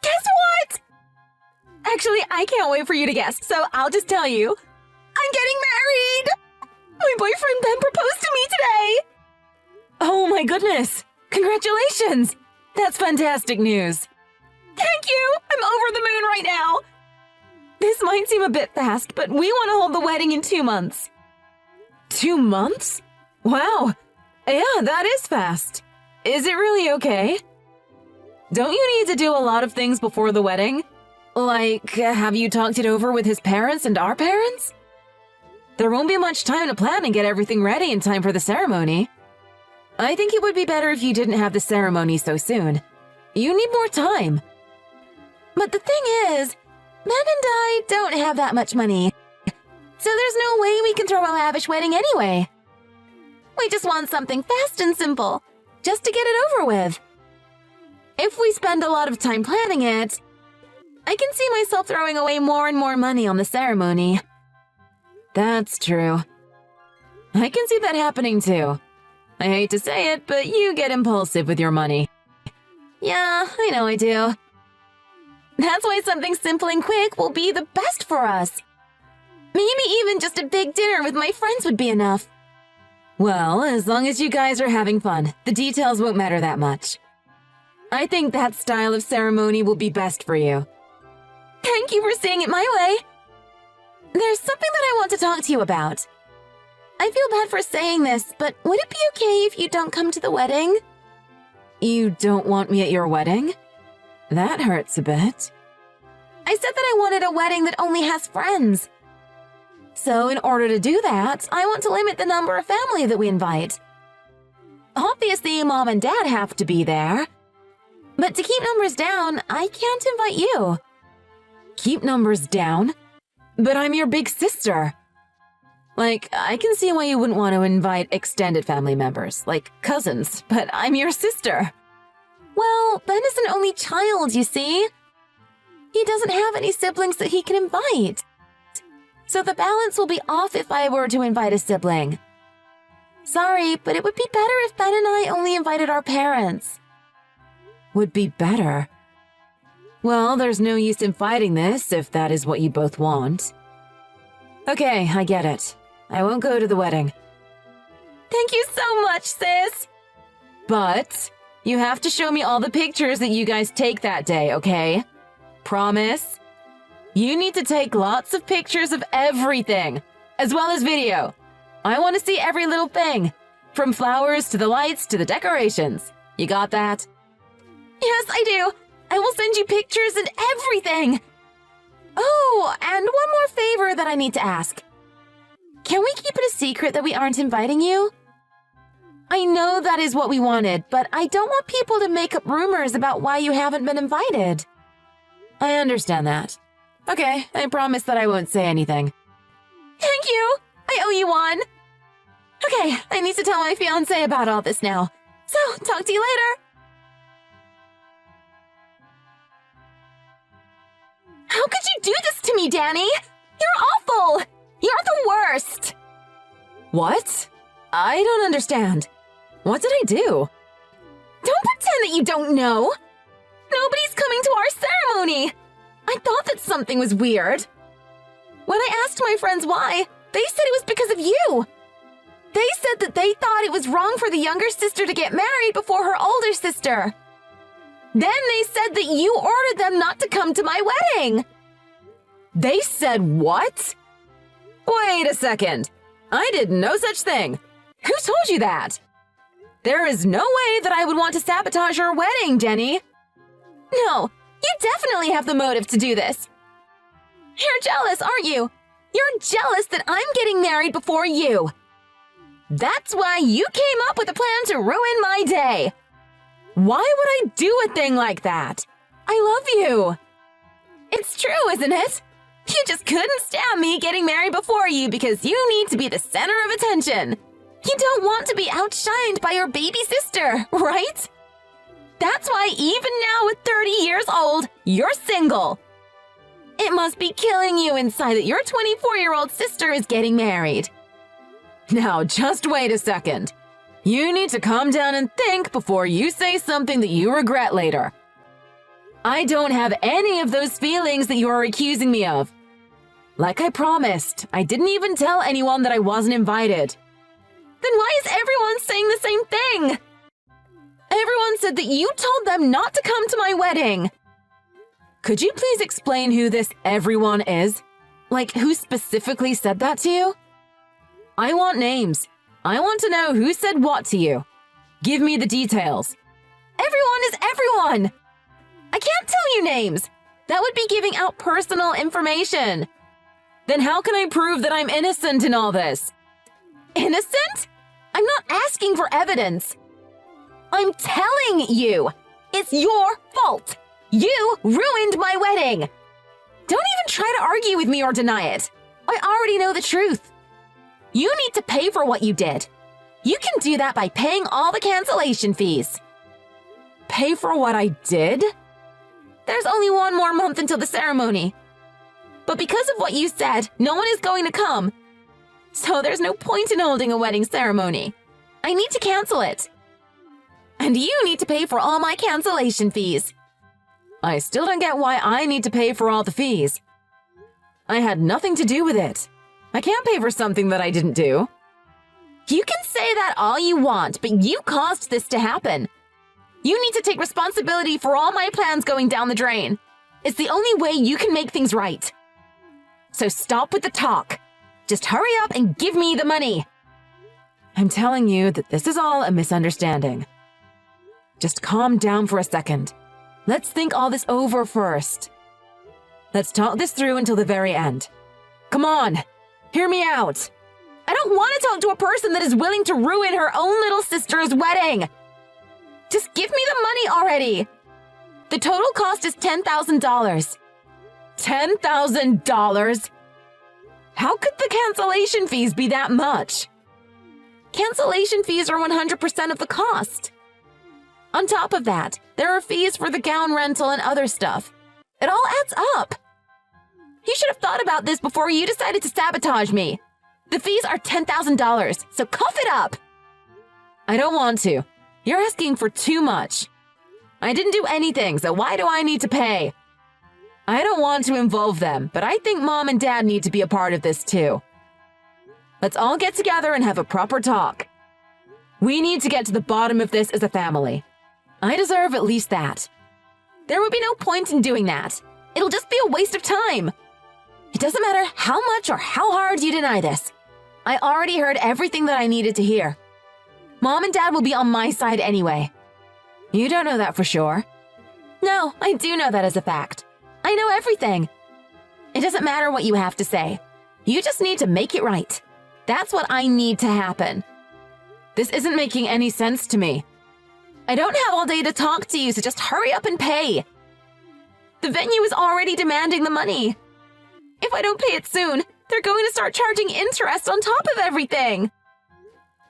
Guess what? Actually, I can't wait for you to guess, so I'll just tell you. I'm getting married! My boyfriend Ben proposed to me today! Oh my goodness! Congratulations! That's fantastic news! Thank you! I'm over the moon right now! This might seem a bit fast, but we want to hold the wedding in 2 months. 2 months? Wow! Yeah, that is fast. Is it really okay? Don't you need to do a lot of things before the wedding? Like, have you talked it over with his parents and our parents? There won't be much time to plan and get everything ready in time for the ceremony. I think it would be better if you didn't have the ceremony so soon. You need more time. But the thing is, Ben and I don't have that much money. So there's no way we can throw a lavish wedding anyway. We just want something fast and simple, just to get it over with. If we spend a lot of time planning it, I can see myself throwing away more and more money on the ceremony. That's true. I can see that happening too. I hate to say it, but you get impulsive with your money. Yeah, I know I do. That's why something simple and quick will be the best for us. Maybe even just a big dinner with my friends would be enough. Well, as long as you guys are having fun, the details won't matter that much. I think that style of ceremony will be best for you. Thank you for seeing it my way. There's something that I want to talk to you about. I feel bad for saying this, but would it be okay if you don't come to the wedding? You don't want me at your wedding? That hurts a bit. I said that I wanted a wedding that only has friends. So in order to do that, I want to limit the number of family that we invite. Obviously, Mom and Dad have to be there. But to keep numbers down, I can't invite you. Keep numbers down? But I'm your big sister. Like, I can see why you wouldn't want to invite extended family members, like cousins, but I'm your sister. Well, Ben is an only child, you see. He doesn't have any siblings that he can invite. So the balance will be off if I were to invite a sibling. Sorry, but it would be better if Ben and I only invited our parents. Would be better? Well, there's no use in fighting this if that is what you both want. Okay, I get it. I won't go to the wedding. Thank you so much, sis! But you have to show me all the pictures that you guys take that day, okay? Promise? You need to take lots of pictures of everything, as well as video. I want to see every little thing, from flowers to the lights to the decorations. You got that? Yes, I do. I will send you pictures and everything. Oh, and one more favor that I need to ask. Can we keep it a secret that we aren't inviting you? I know that is what we wanted, but I don't want people to make up rumors about why you haven't been invited. I understand that. Okay, I promise that I won't say anything. Thank you! I owe you one! Okay, I need to tell my fiancé about all this now. So, talk to you later! How could you do this to me, Danny? You're awful! You're the worst! What? I don't understand. What did I do? Don't pretend that you don't know! Nobody's coming to our ceremony! I thought that something was weird. When I asked my friends why, they said it was because of you. They said that they thought it was wrong for the younger sister to get married before her older sister. Then they said that you ordered them not to come to my wedding. They said what? Wait a second. I did no such thing. Who told you that? There is no way that I would want to sabotage your wedding, Jenny. No, you definitely have the motive to do this. You're jealous, aren't you? You're jealous that I'm getting married before you. That's why you came up with a plan to ruin my day. Why would I do a thing like that? I love you. It's true, isn't it? You just couldn't stand me getting married before you because you need to be the center of attention. You don't want to be outshined by your baby sister, right? That's why even now at 30 years old, you're single. It must be killing you inside that your 24-year-old sister is getting married. Now, just wait a second. You need to calm down and think before you say something that you regret later. I don't have any of those feelings that you are accusing me of. Like I promised, I didn't even tell anyone that I wasn't invited. Then why is everyone saying the same thing? Everyone said that you told them not to come to my wedding. Could you please explain who this everyone is? Like, who specifically said that to you? I want names. I want to know who said what to you. Give me the details. Everyone is everyone! I can't tell you names. That would be giving out personal information. Then how can I prove that I'm innocent in all this? Innocent? I'm not asking for evidence. I'm telling you, it's your fault. You ruined my wedding. Don't even try to argue with me or deny it. I already know the truth. You need to pay for what you did. You can do that by paying all the cancellation fees. Pay for what I did? There's only 1 more month until the ceremony. But because of what you said, no one is going to come. So there's no point in holding a wedding ceremony. I need to cancel it. And you need to pay for all my cancellation fees. I still don't get why I need to pay for all the fees. I had nothing to do with it. I can't pay for something that I didn't do. You can say that all you want, but you caused this to happen. You need to take responsibility for all my plans going down the drain. It's the only way you can make things right. So stop with the talk. Just hurry up and give me the money. I'm telling you that this is all a misunderstanding. Just calm down for a second. Let's think all this over first. Let's talk this through until the very end. Come on, hear me out. I don't want to talk to a person that is willing to ruin her own little sister's wedding. Just give me the money already. The total cost is $10,000. $10,000? How could the cancellation fees be that much? Cancellation fees are 100% of the cost. On top of that, there are fees for the gown rental and other stuff. It all adds up. You should have thought about this before you decided to sabotage me. The fees are $10,000, so cough it up. I don't want to. You're asking for too much. I didn't do anything, so why do I need to pay? I don't want to involve them, but I think Mom and Dad need to be a part of this too. Let's all get together and have a proper talk. We need to get to the bottom of this as a family. I deserve at least that. There would be no point in doing that. It'll just be a waste of time. It doesn't matter how much or how hard you deny this. I already heard everything that I needed to hear. Mom and Dad will be on my side anyway. You don't know that for sure. No, I do know that as a fact. I know everything. It doesn't matter what you have to say. You just need to make it right. That's what I need to happen. This isn't making any sense to me. I don't have all day to talk to you, so just hurry up and pay. The venue is already demanding the money. If I don't pay it soon, they're going to start charging interest on top of everything.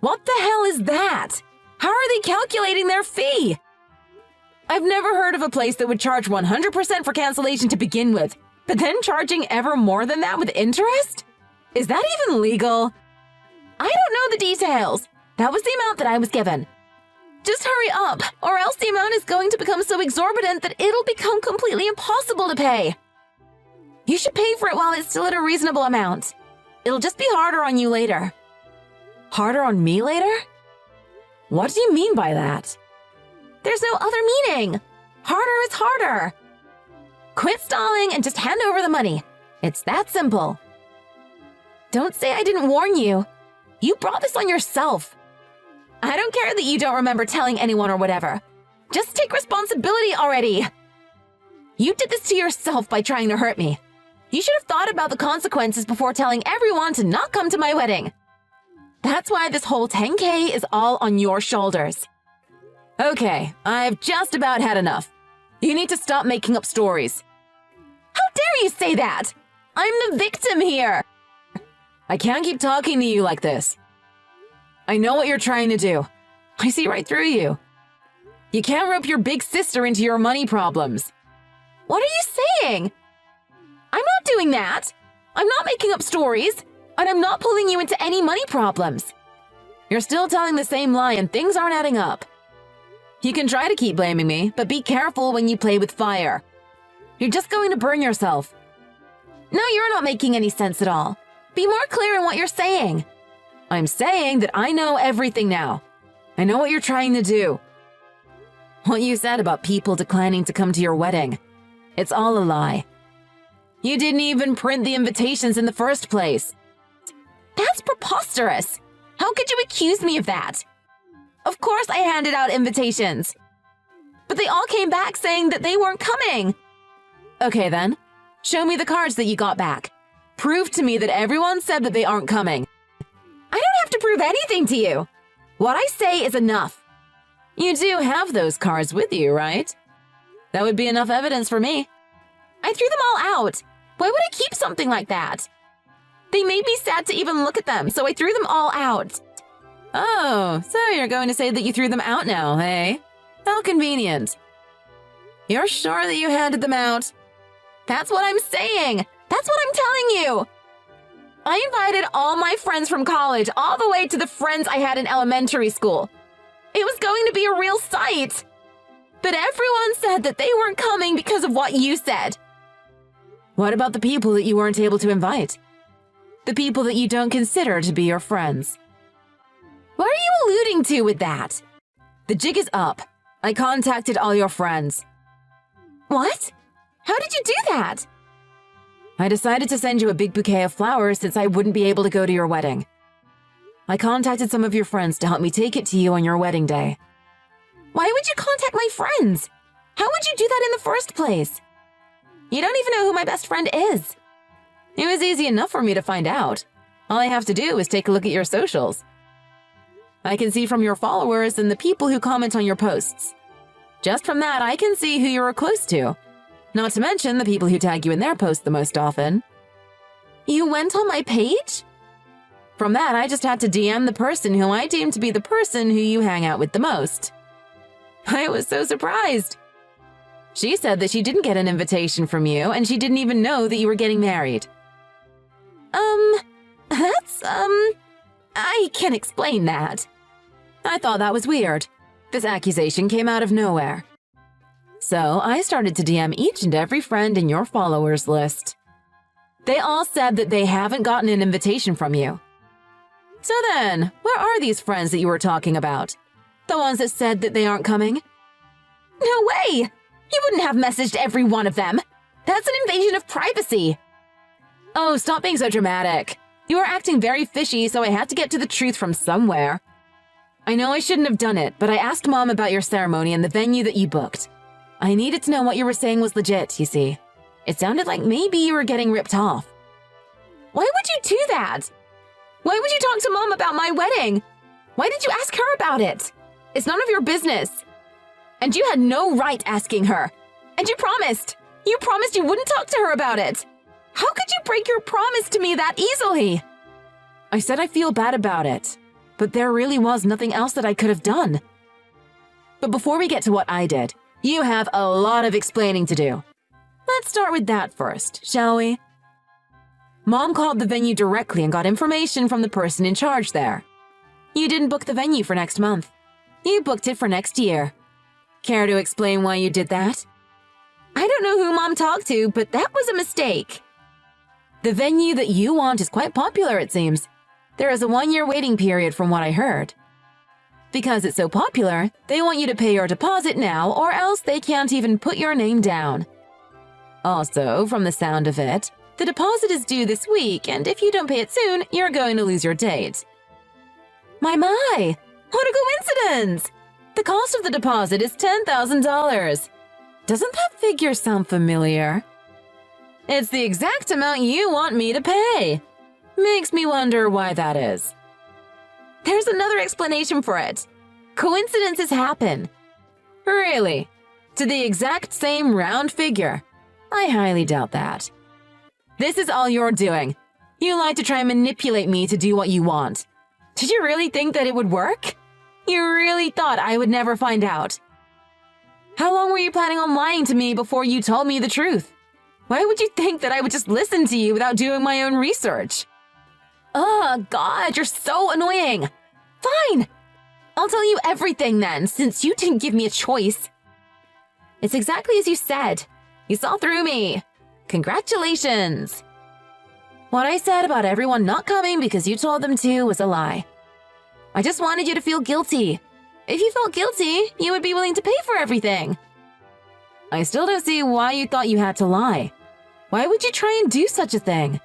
What the hell is that? How are they calculating their fee? I've never heard of a place that would charge 100% for cancellation to begin with, but then charging ever more than that with interest? Is that even legal? I don't know the details. That was the amount that I was given. Just hurry up, or else the amount is going to become so exorbitant that it'll become completely impossible to pay. You should pay for it while it's still at a reasonable amount. It'll just be harder on you later. Harder on me later? What do you mean by that? There's no other meaning. Harder is harder. Quit stalling and just hand over the money. It's that simple. Don't say I didn't warn you. You brought this on yourself. I don't care that you don't remember telling anyone or whatever. Just take responsibility already. You did this to yourself by trying to hurt me. You should have thought about the consequences before telling everyone to not come to my wedding. That's why this whole $10K is all on your shoulders. Okay, I've just about had enough. You need to stop making up stories. How dare you say that? I'm the victim here. I can't keep talking to you like this. I know what you're trying to do. I see right through you. You can't rope your big sister into your money problems. What are you saying? I'm not doing that. I'm not making up stories. And I'm not pulling you into any money problems. You're still telling the same lie and things aren't adding up. You can try to keep blaming me, but be careful when you play with fire. You're just going to burn yourself. No, you're not making any sense at all. Be more clear in what you're saying. I'm saying that I know everything now. I know what you're trying to do. What you said about people declining to come to your wedding, it's all a lie. You didn't even print the invitations in the first place. That's preposterous. How could you accuse me of that? Of course I handed out invitations. But they all came back saying that they weren't coming. Okay then, show me the cards that you got back. Prove to me that everyone said that they aren't coming. I don't have to prove anything to you. What I say is enough. You do have those cards with you, right? That would be enough evidence for me. I threw them all out. Why would I keep something like that? They made me sad to even look at them, so I threw them all out. Oh, so you're going to say that you threw them out now, eh? How convenient. You're sure that you handed them out? That's what I'm saying. That's what I'm telling you. I invited all my friends from college all the way to the friends I had in elementary school. It was going to be a real sight. But everyone said that they weren't coming because of what you said. What about the people that you weren't able to invite? The people that you don't consider to be your friends? What are you alluding to with that? The jig is up. I contacted all your friends. What? How did you do that? I decided to send you a big bouquet of flowers since I wouldn't be able to go to your wedding. I contacted some of your friends to help me take it to you on your wedding day. Why would you contact my friends? How would you do that in the first place? You don't even know who my best friend is. It was easy enough for me to find out. All I have to do is take a look at your socials. I can see from your followers and the people who comment on your posts. Just from that, I can see who you're close to. Not to mention the people who tag you in their posts the most often. You went on my page? From that, I just had to DM the person who I deemed to be the person who you hang out with the most. I was so surprised. She said that she didn't get an invitation from you, and she didn't even know that you were getting married. I can't explain that. I thought that was weird. This accusation came out of nowhere. So I started to DM each and every friend in your followers list. They all said that they haven't gotten an invitation from you. So then, where are these friends that you were talking about? The ones that said that they aren't coming? No way! You wouldn't have messaged every one of them. That's an invasion of privacy. Oh, stop being so dramatic. You were acting very fishy, so I had to get to the truth from somewhere. I know I shouldn't have done it, but I asked Mom about your ceremony and the venue that you booked. I needed to know what you were saying was legit, you see. It sounded like maybe you were getting ripped off. Why would you do that? Why would you talk to Mom about my wedding? Why did you ask her about it? It's none of your business. And you had no right asking her. And you promised. You promised you wouldn't talk to her about it. How could you break your promise to me that easily? I said I feel bad about it, but there really was nothing else that I could have done. But before we get to what I did, you have a lot of explaining to do. Let's start with that first, shall we? Mom called the venue directly and got information from the person in charge there. You didn't book the venue for next month. You booked it for next year. Care to explain why you did that? I don't know who Mom talked to, but that was a mistake. The venue that you want is quite popular, it seems. There is a 1-year waiting period from what I heard. Because it's so popular, they want you to pay your deposit now or else they can't even put your name down. Also, from the sound of it, the deposit is due this week, and if you don't pay it soon, you're going to lose your date. My! What a coincidence! The cost of the deposit is $10,000. Doesn't that figure sound familiar? It's the exact amount you want me to pay. Makes me wonder why that is. There's another explanation for it. Coincidences happen. Really? To the exact same round figure? I highly doubt that. This is all you're doing. You like to try and manipulate me to do what you want. Did you really think that it would work? You really thought I would never find out. How long were you planning on lying to me before you told me the truth? Why would you think that I would just listen to you without doing my own research? Oh, God, you're so annoying. Fine. I'll tell you everything then, since you didn't give me a choice. It's exactly as you said. You saw through me. Congratulations. What I said about everyone not coming because you told them to was a lie. I just wanted you to feel guilty. If you felt guilty, you would be willing to pay for everything. I still don't see why you thought you had to lie. Why would you try and do such a thing?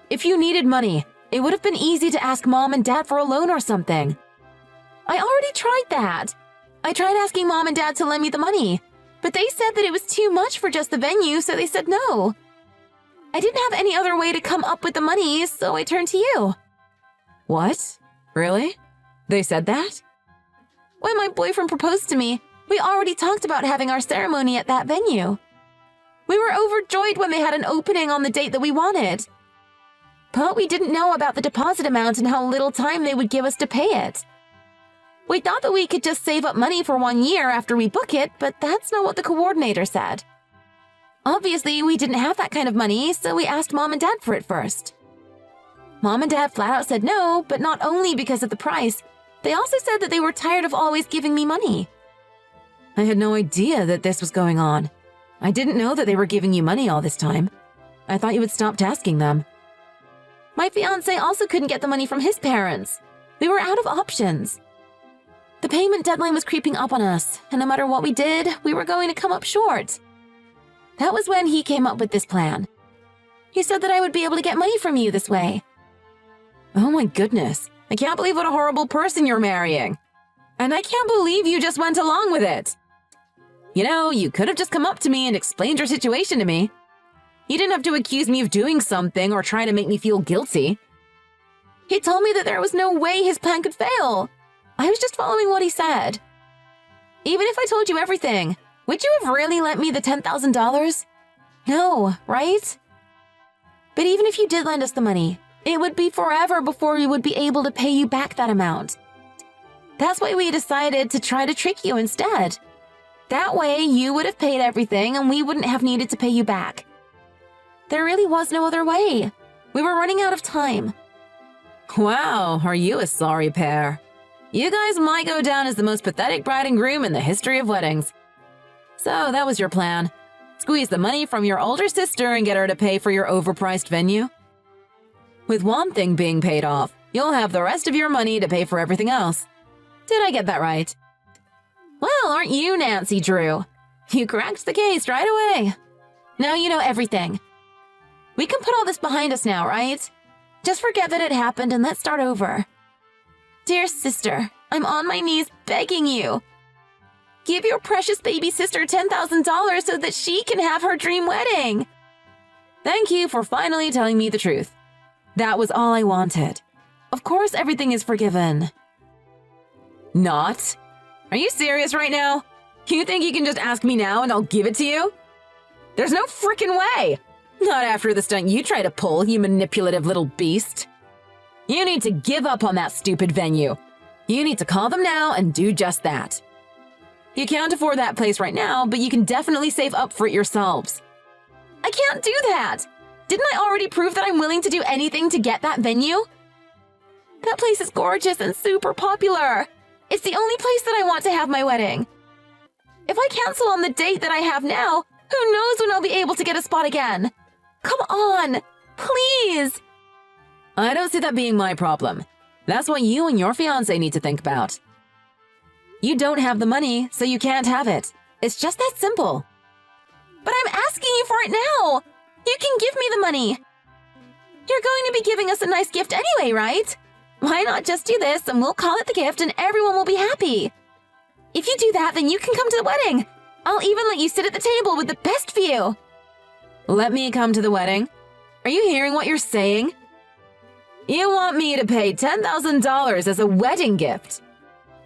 If you needed money, it would have been easy to ask Mom and Dad for a loan or something. I already tried that. I tried asking Mom and Dad to lend me the money, but they said that it was too much for just the venue, so they said no. I didn't have any other way to come up with the money, so I turned to you. What? Really? They said that? When my boyfriend proposed to me, we already talked about having our ceremony at that venue. We were overjoyed when they had an opening on the date that we wanted. But we didn't know about the deposit amount and how little time they would give us to pay it. We thought that we could just save up money for 1 year after we book it, but that's not what the coordinator said. Obviously, we didn't have that kind of money, so we asked Mom and Dad for it first. Mom and Dad flat out said no, but not only because of the price, they also said that they were tired of always giving me money. I had no idea that this was going on. I didn't know that they were giving you money all this time. I thought you had stopped asking them. My fiancé also couldn't get the money from his parents. We were out of options. The payment deadline was creeping up on us, and no matter what we did, we were going to come up short. That was when he came up with this plan. He said that I would be able to get money from you this way. Oh my goodness, I can't believe what a horrible person you're marrying. And I can't believe you just went along with it. You know, you could have just come up to me and explained your situation to me. You didn't have to accuse me of doing something or try to make me feel guilty. He told me that there was no way his plan could fail. I was just following what he said. Even if I told you everything, would you have really lent me the $10,000? No, right? But even if you did lend us the money, it would be forever before we would be able to pay you back that amount. That's why we decided to try to trick you instead. That way, you would have paid everything and we wouldn't have needed to pay you back. There really was no other way. We were running out of time. Wow, are you a sorry pair? You guys might go down as the most pathetic bride and groom in the history of weddings. So that was your plan. Squeeze the money from your older sister and get her to pay for your overpriced venue. With one thing being paid off, you'll have the rest of your money to pay for everything else. Did I get that right? Well, aren't you Nancy Drew? You cracked the case right away. Now you know everything. We can put all this behind us now, right? Just forget that it happened and let's start over. Dear sister, I'm on my knees begging you. Give your precious baby sister $10,000 so that she can have her dream wedding. Thank you for finally telling me the truth. That was all I wanted. Of course, everything is forgiven. Not? Are you serious right now? You think you can just ask me now and I'll give it to you? There's no frickin' way! Not after the stunt you try to pull, you manipulative little beast. You need to give up on that stupid venue. You need to call them now and do just that. You can't afford that place right now, but you can definitely save up for it yourselves. I can't do that! Didn't I already prove that I'm willing to do anything to get that venue? That place is gorgeous and super popular. It's the only place that I want to have my wedding. If I cancel on the date that I have now, who knows when I'll be able to get a spot again? Come on, please. I don't see that being my problem. That's what you and your fiancé need to think about. You don't have the money, so you can't have it. It's just that simple. But I'm asking you for it now. You can give me the money. You're going to be giving us a nice gift anyway, right? Why not just do this and we'll call it the gift and everyone will be happy. If you do that, then you can come to the wedding. I'll even let you sit at the table with the best view. Let me come to the wedding? Are you hearing what you're saying? You want me to pay $10,000 as a wedding gift?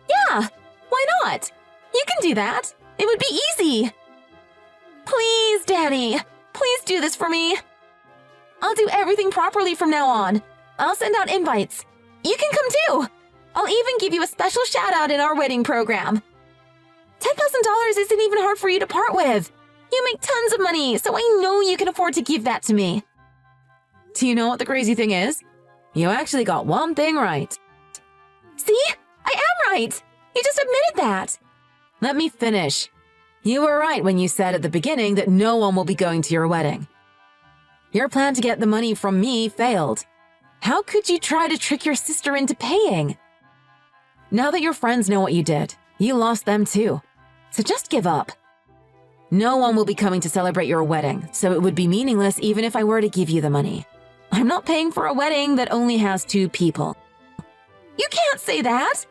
Yeah, why not? You can do that. It would be easy. Please, Danny, please do this for me. I'll do everything properly from now on. I'll send out invites. You can come too. I'll even give you a special shout out in our wedding program. $10,000 isn't even hard for you to part with. You make tons of money, so I know you can afford to give that to me. Do you know what the crazy thing is? You actually got one thing right. See? I am right. You just admitted that. Let me finish. You were right when you said at the beginning that no one will be going to your wedding. Your plan to get the money from me failed. How could you try to trick your sister into paying? Now that your friends know what you did, you lost them too. So just give up. No one will be coming to celebrate your wedding, so it would be meaningless even if I were to give you the money. I'm not paying for a wedding that only has 2 people. You can't say that!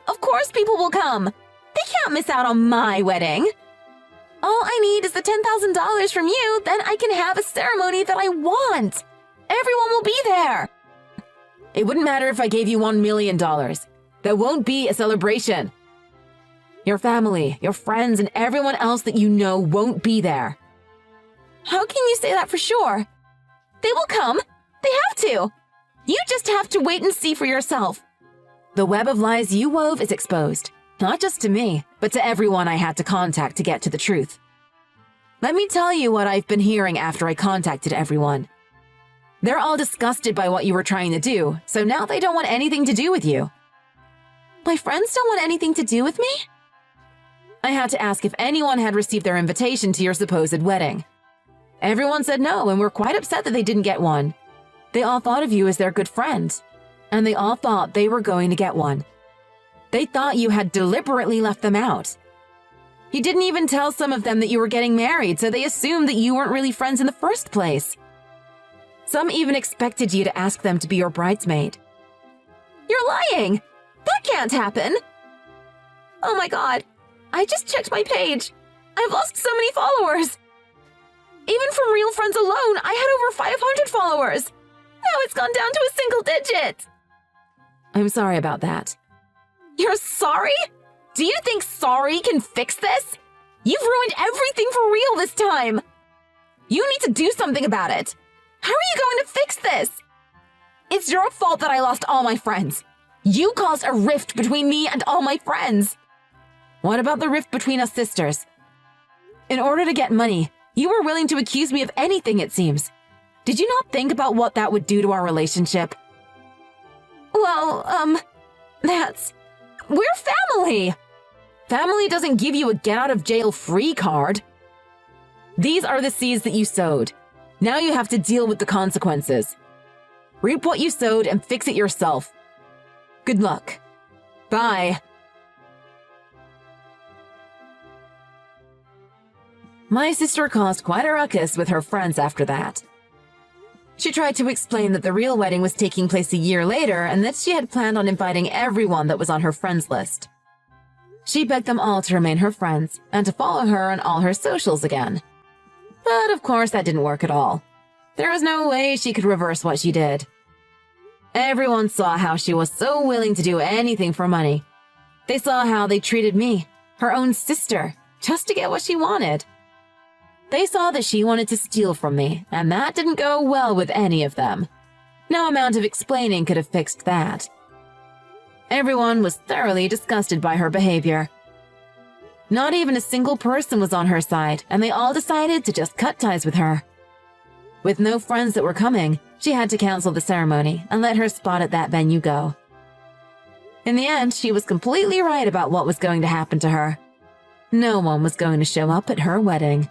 Of course people will come! They can't miss out on my wedding! All I need is the $10,000 from you, then I can have a ceremony that I want! Everyone will be there! It wouldn't matter if I gave you $1 million. There won't be a celebration. Your family, your friends, and everyone else that you know won't be there. How can you say that for sure? They will come. They have to. You just have to wait and see for yourself. The web of lies you wove is exposed, not just to me, but to everyone I had to contact to get to the truth. Let me tell you what I've been hearing after I contacted everyone. They're all disgusted by what you were trying to do, so now they don't want anything to do with you. My friends don't want anything to do with me? I had to ask if anyone had received their invitation to your supposed wedding. Everyone said no and were quite upset that they didn't get one. They all thought of you as their good friend, and they all thought they were going to get one. They thought you had deliberately left them out. You didn't even tell some of them that you were getting married, so they assumed that you weren't really friends in the first place. Some even expected you to ask them to be your bridesmaid. You're lying! That can't happen! Oh my god, I just checked my page. I've lost so many followers. Even from real friends alone, I had over 500 followers. Now it's gone down to a single digit. I'm sorry about that. You're sorry? Do you think sorry can fix this? You've ruined everything for real this time. You need to do something about it. How are you going to fix this? It's your fault that I lost all my friends. You caused a rift between me and all my friends. What about the rift between us sisters? In order to get money, you were willing to accuse me of anything, it seems. Did you not think about what that would do to our relationship? Well, we're family. Family doesn't give you a get-out-of-jail-free card. These are the seeds that you sowed. Now you have to deal with the consequences. Reap what you sowed and fix it yourself. Good luck. Bye. My sister caused quite a ruckus with her friends after that. She tried to explain that the real wedding was taking place a year later and that she had planned on inviting everyone that was on her friends list. She begged them all to remain her friends and to follow her on all her socials again. But of course that didn't work at all. There was no way she could reverse what she did. Everyone saw how she was so willing to do anything for money. They saw how they treated me, her own sister, just to get what she wanted. They saw that she wanted to steal from me, and that didn't go well with any of them. No amount of explaining could have fixed that. Everyone was thoroughly disgusted by her behavior. Not even a single person was on her side, and they all decided to just cut ties with her. With no friends that were coming, she had to cancel the ceremony and let her spot at that venue go. In the end, she was completely right about what was going to happen to her. No one was going to show up at her wedding.